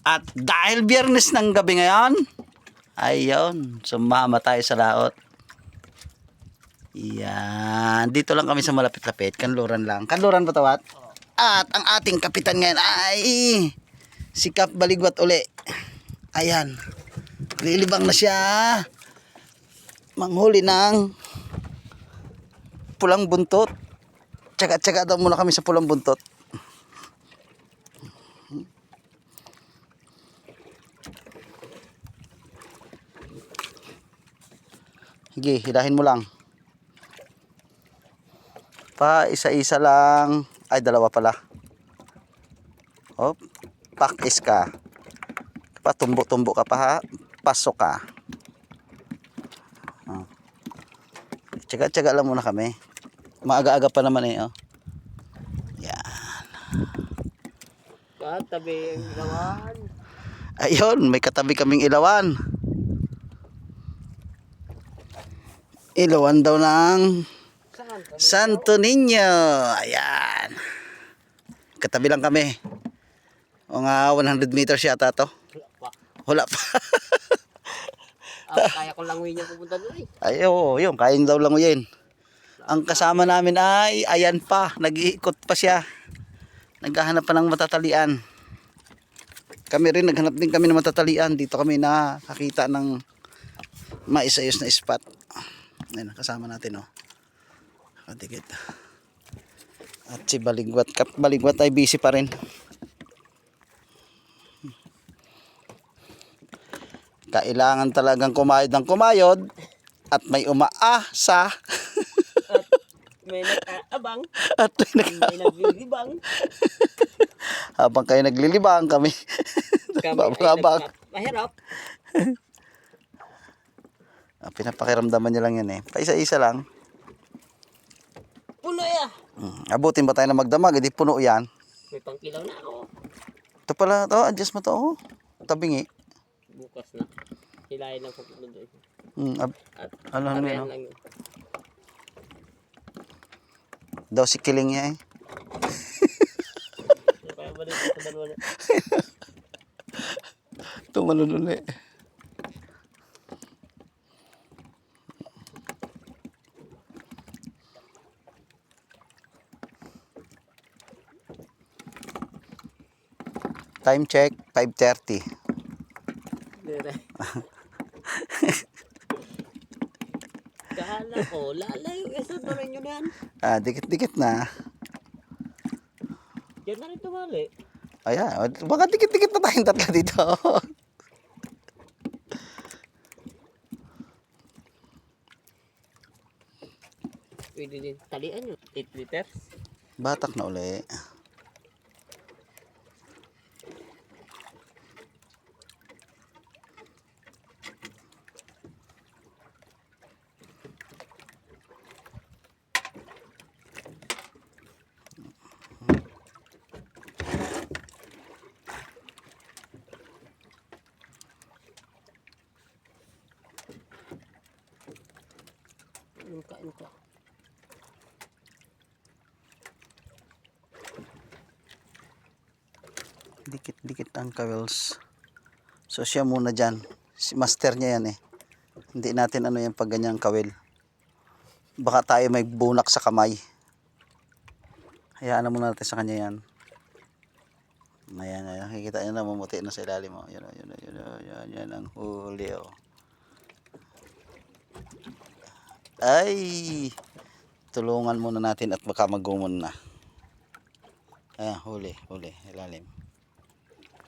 At dahil biyernes ng gabi ngayon, ayun, sumama tayo sa laot. Yan, dito lang kami sa malapit-lapit, kanluran lang. Kanluran ba tawat? At ang ating kapitan ngayon ay si Kap Baligwat uli. Ayan, lilibang na siya. Manghuli ng pulang buntot. Tsaga-tsaga daw muna kami sa pulang buntot. Sige, hilahin mo lang. Pa, isa-isa lang. Ay, dalawa pala. Hop, pakis ka. Pa, tumbo-tumbo ka pa ha. Pasok ka. Oh. Tsaga-tsaga lang muna kami. Maaga-aga pa naman eh. Oh. Yan. Katabi ang ilawan. Ayun, may katabi kaming ilawan. Ilawan daw ng Santo Niño. Ayan. Katabi lang kami. Mga 100 meters yata to. Wala pa. Kaya ko languyin niya pupunta doon eh. Ay, oo, yun. Kaya daw languyin. Ang kasama namin ay, ayan pa. Nag-iikot pa siya. Naghahanap pa ng matatalian. Kami rin, naghanap din kami ng matatalian. Dito kami nakakita ng maisayos na spot. Ayan, kasama natin, oh. Katigit. At si Baligwat, Kap Baligwat ay busy pa rin. Kailangan talagang kumayod ng kumayod at may umaasa. At may nag-aabang. At May naglilibang. habang kayo naglilibang kami. Kami Babang-abang. mahirap. Pinapakiramdaman niya lang yan eh. Paisa-isa lang. Puno ya. Abutin ba tayo na magdamag? Hindi puno yan. May pangkilaw na ako. Ito pala, to, adjust mo to. Oh. Tabingi. Bukas na. Hilahin lang pupunta doon. At Ano arehan yun? lang yun. Daw si Kiling niya eh. Kaya ba dito sa dalawa na? Tumalun ulit. Time check, 5:30. Dire. Kala ko, lalayo. Isa na rin yun yan. Dikit-dikit na. Yan na rin tumali. Ayan, baka dikit-dikit na tayong tatlo dito. Pwede din talian yun. 8 liters. Batak na uli. Kain ka. Dikit-dikit ang kawels. So siya muna dyan. Si master niya yan eh. Hindi natin ano yan pag ganyang kawel. Baka tayo may bunak sa kamay. Hayaan na muna natin sa kanya yan. Ayan, ayan. Nakikita nyo na mamuti na sa ilalim. Oh. Yan ang huli. Oh. Ay! Tulungan muna natin at baka magumon na. Ayan, huli, ilalim.